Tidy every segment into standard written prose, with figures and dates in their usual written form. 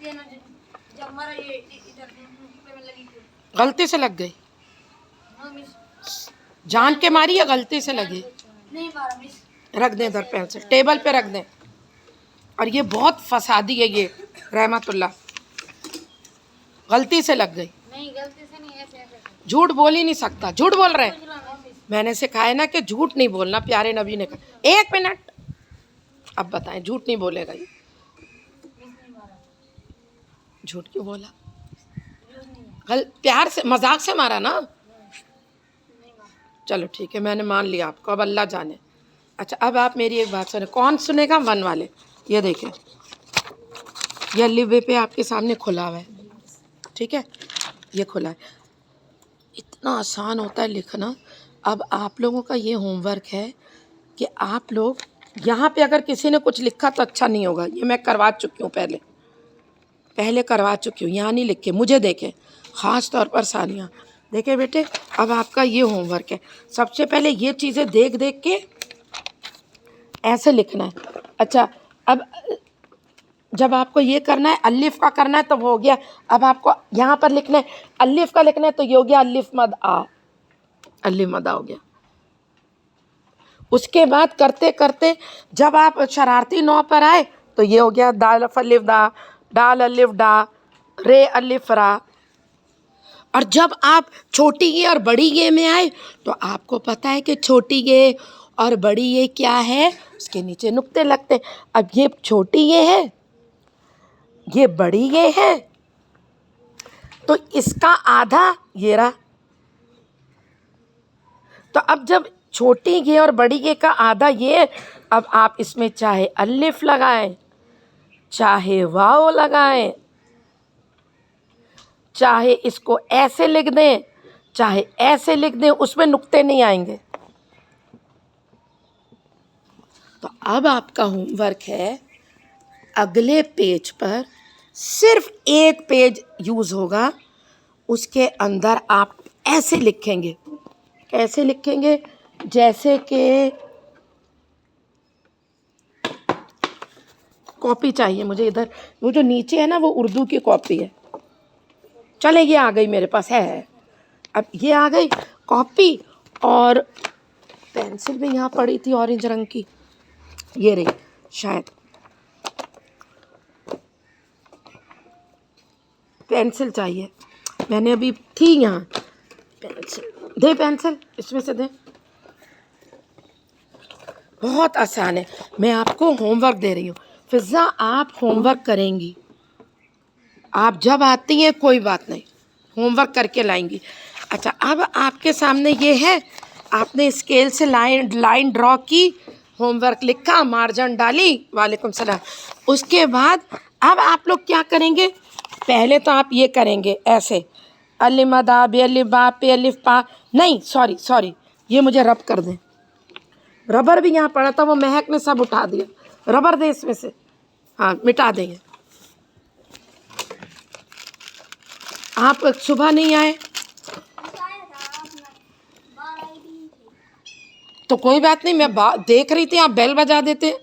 है ना, जब हमारा ये इधर पे में लगी थी। गलती से लग गई, हाँ मिस, जान के मारी या गलती से लगी? नहीं मारा मिस। रख दें इधर, पेंसिल टेबल पे रख दें। और ये बहुत फसादी है ये रहमतुल्लाह, गलती से लग गई। नहीं गलती से नहीं, ऐसे ऐसे झूठ बोल ही नहीं सकता, झूठ बोल रहे हैं। समझ लो मिस। मैंने सिखाया ना कि झूठ नहीं बोलना, प्यारे नबी ने कहा। एक मिनट, अब बताएं, झूठ नहीं बोलेगा ये। मिस नहीं मारा, झूठ क्यों बोला? यूज नहीं है, प्यार से, मजाक से मारा ना। नहीं मारा। चलो ठीक है, मैंने मान लिया आपको, अब अल्लाह जाने। अच्छा अब आप मेरी एक बात सुने, कौन सुनेगा? वन वाले। ये देखें, ये लिबे पे आपके सामने खुला हुआ है, ठीक है, ये खुला है। इतना आसान होता है लिखना। अब आप लोगों का ये होमवर्क है कि आप लोग यहाँ पे अगर किसी ने कुछ लिखा तो अच्छा नहीं होगा। ये मैं करवा चुकी हूँ, पहले करवा चुकी हूँ। यहाँ नहीं लिखे, मुझे देखें, ख़ास तौर पर सानिया देखें। बेटे अब आपका ये होमवर्क है, सबसे पहले ये चीज़ें देख देख के ऐसे लिखना है। अच्छा अब जब आपको ये करना है, अलिफ का करना है तो वो हो गया। अब आपको यहाँ पर लिखना है, अलिफ का लिखना है तो ये हो गया अलिफ मद आ, अलिफ मद आ हो गया। उसके बाद करते करते जब आप शरारती नौ पर आए तो ये हो गया दाल अलिफ दा, डाल अलिफ डा, रे अलिफ रा। और जब आप छोटी ये और बड़ी ये में आए तो आपको पता है कि छोटी ये और बड़ी ये क्या है, उसके नीचे नुक्ते लगते हैं। अब ये छोटी ये है, ये बड़ी ये है, तो इसका आधा ये रहा। तो अब जब छोटी ये और बड़ी ये का आधा ये, अब आप इसमें चाहे अलिफ लगाएं, चाहे वाव लगाएं, चाहे इसको ऐसे लिख दें, चाहे ऐसे लिख दें, उसमें नुक्ते नहीं आएंगे। तो अब आपका होमवर्क है, अगले पेज पर सिर्फ एक पेज यूज़ होगा, उसके अंदर आप ऐसे लिखेंगे। कैसे लिखेंगे? जैसे कि कॉपी चाहिए मुझे इधर, वो जो नीचे है ना वो उर्दू की कॉपी है। चले ये आ गई मेरे पास, है। अब ये आ गई कॉपी, और पेंसिल भी यहाँ पड़ी थी ऑरेंज रंग की, ये रही शायद। पेंसिल चाहिए, मैंने अभी थी यहाँ पेंसिल। दे पेंसिल, इसमें से दे। बहुत आसान है, मैं आपको होमवर्क दे रही हूँ। फिज़ा आप होमवर्क करेंगी, आप जब आती हैं कोई बात नहीं, होमवर्क करके लाएंगी। अच्छा अब आपके सामने ये है, आपने स्केल से लाइन ड्रॉ की, होमवर्क लिखा, मार्जिन डाली, वालेकुम सलाम। उसके बाद अब आप लोग क्या करेंगे? पहले तो आप ये करेंगे ऐसे, अलिफ मदा बे अलिफ बा पे अलिफ पा, नहीं सॉरी, ये मुझे रब कर दें। रबर भी यहाँ पड़ा था, वो महक ने सब उठा दिया। रबर दे इसमें से, हाँ मिटा देंगे। आप सुबह नहीं आए तो कोई बात नहीं, मैं देख रही थी आप बेल बजा देते।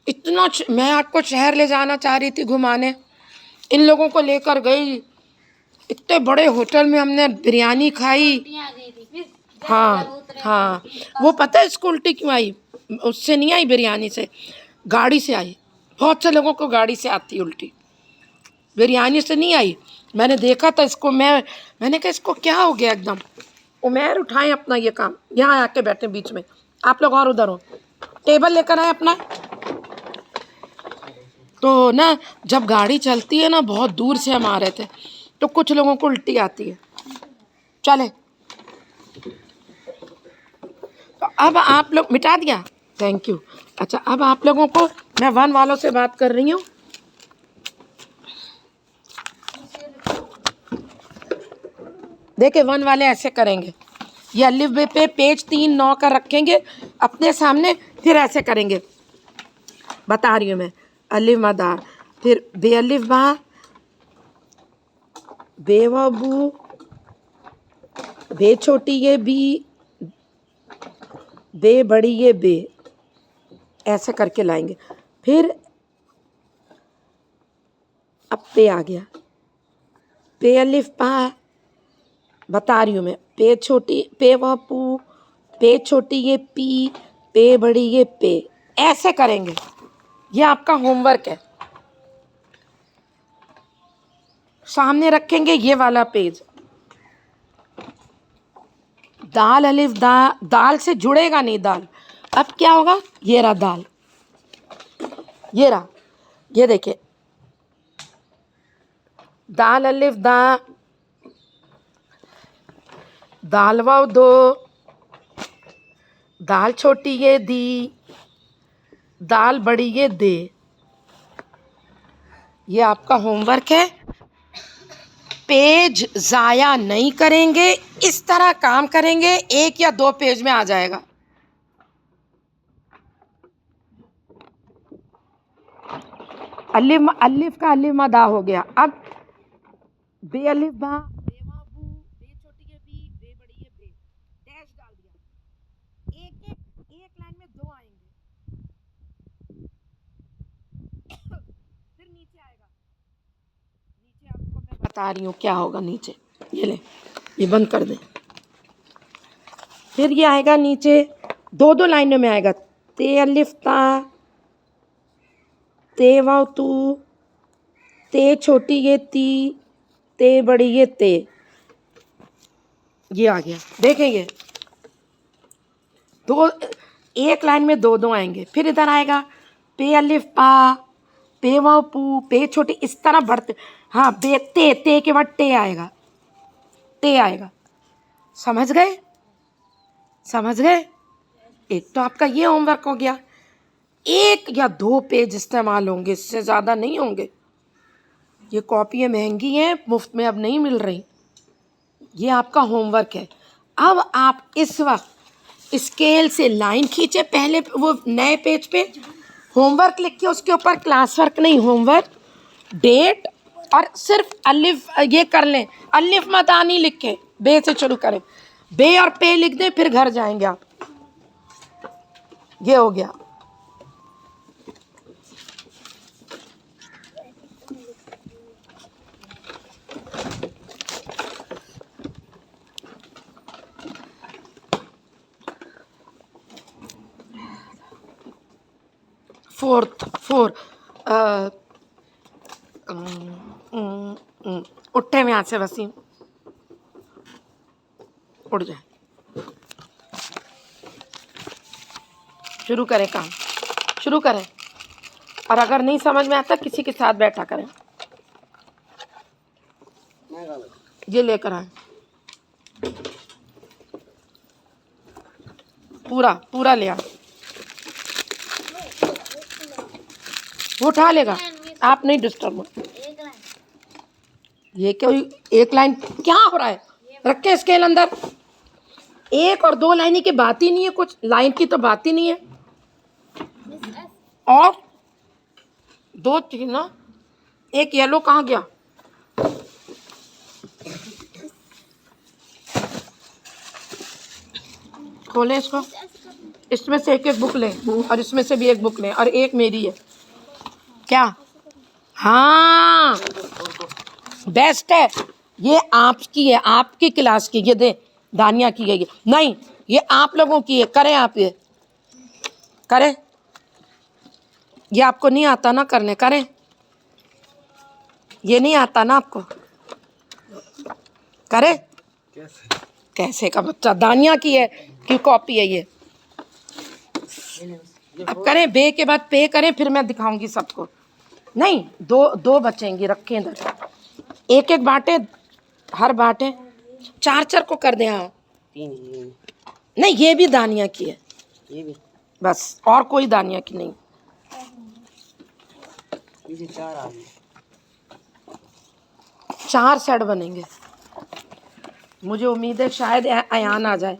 इतना मैं आपको शहर ले जाना चाह रही थी घुमाने, इन लोगों को लेकर गई, इतने बड़े होटल में हमने बिरयानी खाई। हाँ, वो पता है इसको उल्टी क्यों आई? उससे नहीं आई, बिरयानी से, गाड़ी से आई। बहुत से लोगों को गाड़ी से आती उल्टी, बिरयानी से नहीं आई। मैंने देखा था इसको, मैंने कहा इसको क्या हो गया एकदम। उमेर उठाएं अपना ये काम, यहाँ आके बैठे बीच में, आप लोग और उधर हो, टेबल लेकर आए अपना। तो ना जब गाड़ी चलती है ना, बहुत दूर से हम आ रहे थे, तो कुछ लोगों को उल्टी आती है। चले, तो अब आप लोग मिटा दिया, थैंक यू। अच्छा अब आप लोगों को मैं वन वालों से बात कर रही हूँ। देखिए वन वाले ऐसे करेंगे, ये अलिफ बे पे पेज 3 9 का रखेंगे अपने सामने, फिर ऐसे करेंगे। बता रही हूँ मैं, अलिफ मदा, फिर बे अलिफ बा, बे वबू, बे छोटी ये बी, बे बड़ी ये बे, ऐसे करके लाएंगे। फिर अब पे आ गया, पे अलिफ पा, बता रही हूँ मैं, पे छोटी पे व पू, पे छोटी ये पी, पे बड़ी ये पे, ऐसे करेंगे। ये आपका होमवर्क है। सामने रखेंगे ये वाला पेज, दाल अलिफ दा, दाल से जुड़ेगा नहीं दाल। अब क्या होगा, ये रहा दाल, ये रहा, ये देखिए दाल अलिफ दा, दाल वाव दो, दाल छोटी ये दी, दाल बड़ी ये दे। ये आपका होमवर्क है। पेज ज़ाया नहीं करेंगे, इस तरह काम करेंगे, 1 या 2 पेज में आ जाएगा। अलिफ अलिफ का अलिफ मदा हो गया। अब बे अलिफ बा, बे वा बू, बे छोटी ये बी, बे बड़ी ये बे, डैश डाल दिया। एक लाइन में 2 आएंगे। फिर नीचे आएगा, नीचे आपको मैं बता रही हूँ क्या होगा नीचे। ये ले, ये बंद कर दे। फिर ये आएगा नीचे, 2 लाइनों में आएगा, ते अलिफ ता, ते वाव तू, ते छोटी ये ती, ते बड़ी ये ते। ये आ गया, देखेंगे एक लाइन में 2 आएंगे। फिर इधर आएगा पे अलिफ पा, पे वाव पू, पे छोटी, इस तरह बढ़ते। हाँ, बे ते के बाद टे आएगा, टे आएगा। समझ गए, समझ गए। एक तो आपका ये होमवर्क हो गया। 1 या 2 पेज इस्तेमाल होंगे, इससे ज़्यादा नहीं होंगे। ये कॉपियाँ महंगी हैं, मुफ्त में अब नहीं मिल रही। ये आपका होमवर्क है। अब आप इस वक्त स्केल से लाइन खींचे, पहले वो नए पेज पे होमवर्क लिख के उसके ऊपर क्लास वर्क नहीं, होमवर्क, डेट और सिर्फ अलिफ ये कर लें, अलिफ मदानी लिख के बे से शुरू करें, बे और पे लिख दें, फिर घर जाएंगे आप। ये हो गया। फोर उठे में से वसीम उठ जाए। शुरू करें, काम शुरू करें। और अगर नहीं समझ में आता किसी के साथ बैठा करें। ये लेकर आए, पूरा पूरा ले आए। वो उठा लेगा, आप नहीं डिस्टर्ब हो। ये क्या, 1 लाइन क्या हो रहा है, रखे स्केल अंदर। 1 और 2 लाइन की बात ही नहीं है, कुछ लाइन की तो बात ही नहीं है। और 2 थी ना, एक येलो कहाँ गया। खोलें इसको, इसमें से एक बुक लें और इसमें से भी एक बुक लें और एक मेरी है। क्या, हाँ बेस्ट है। ये आपकी है, आपकी क्लास की, ये दे दानिया की है ये नहीं, ये आप लोगों की है। करें आप, ये करें। ये आपको नहीं आता ना करने, करें। ये नहीं आता ना आपको, करें। कैसे का बच्चा, दानिया की है कि कॉपी है ये। अब करें, बे के बाद पे करें, फिर मैं दिखाऊंगी सबको। नहीं, 2 बचेंगी, रखें इधर। 1 बांटे, हर बांटे 4 को कर दें। हाँ, नहीं ये भी दानिया की है, ये भी बस, और कोई दानिया की नहीं। 4 सेट बनेंगे। मुझे उम्मीद है शायद अयान आ जाए।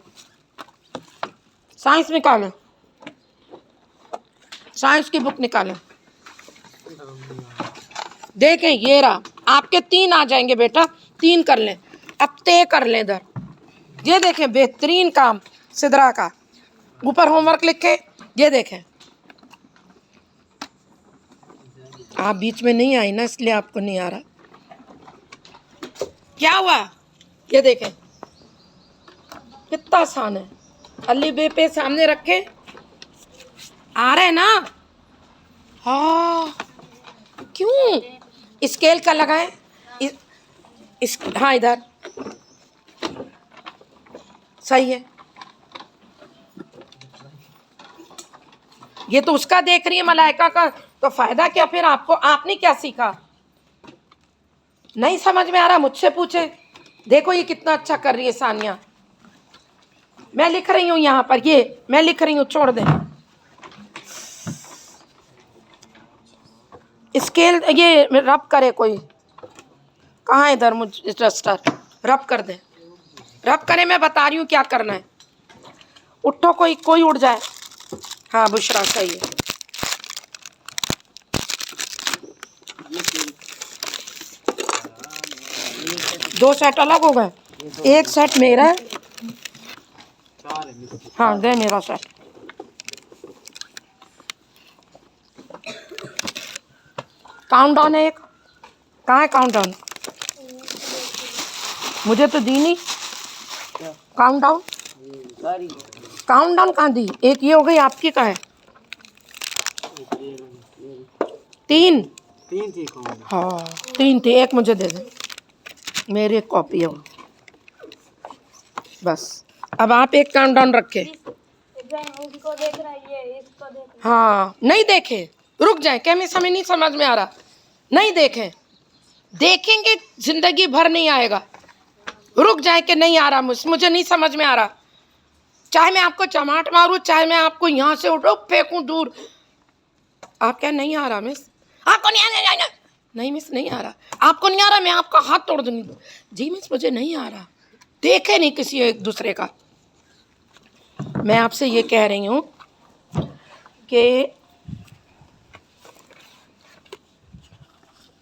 साइंस निकालें, साइंस की बुक निकालें। देखें, ये रहा, आपके 3 आ जाएंगे बेटा, 3 कर लें। अब तय कर लें इधर। ये देखें, बेहतरीन काम सिद्रा का, ऊपर होमवर्क लिखे। ये देखें, आप बीच में नहीं आई ना, इसलिए आपको नहीं आ रहा। क्या हुआ? ये देखें कितना आसान है। अली बे पे सामने रखे, आ रहे ना। हाँ, क्यों स्केल का लगाए? हाँ, इधर सही है। ये तो उसका देख रही है मलाइका का, तो फायदा क्या फिर आपको? आपने क्या सीखा? नहीं समझ में आ रहा, मुझसे पूछे। देखो ये कितना अच्छा कर रही है सानिया। मैं लिख रही हूँ यहाँ पर, ये मैं लिख रही हूँ, छोड़ दे। स्केल ये रब करे कोई, कहाँ है इधर मुझ डस्टर? रब कर दे, रब करे। मैं बता रही हूँ क्या करना है। उठो, कोई उठ जाए। हाँ बुशरा, सही है। दो सेट अलग हो गए, एक सेट मेरा है। हाँ दे मेरा सेट। काउंट डाउन है एक, कहाँ है काउंट डाउन? मुझे तो दी नहीं काउंट डाउन। काउंट डाउन कहाँ दी? एक ये हो गई, आपकी कहाँ है? तीन थी। हाँ 3 थी, एक मुझे दे दे, मेरी एक कॉपी है वो। बस अब आप एक काउंट डाउन रखे। उसको देख रहा है, ये इसको देख रहा है। हाँ नहीं देखे, रुक जाए। क्या मैं समय नहीं समझ में आ रहा? नहीं देखें, देखेंगे जिंदगी भर नहीं आएगा। रुक जाए कि नहीं आ रहा, मुझे नहीं समझ में आ रहा। चाहे मैं आपको चमाट मारूं, चाहे मैं आपको यहाँ से उठो फेंकूं दूर। आप क्या नहीं आ रहा मिस? आपको नहीं आ रहा? नहीं मिस, नहीं आ रहा। आपको नहीं आ रहा, मैं आपका हाथ तोड़ दूंगी। जी मिस मुझे नहीं आ रहा। देखे नहीं किसी एक दूसरे का। मैं आपसे ये कह रही हूँ कि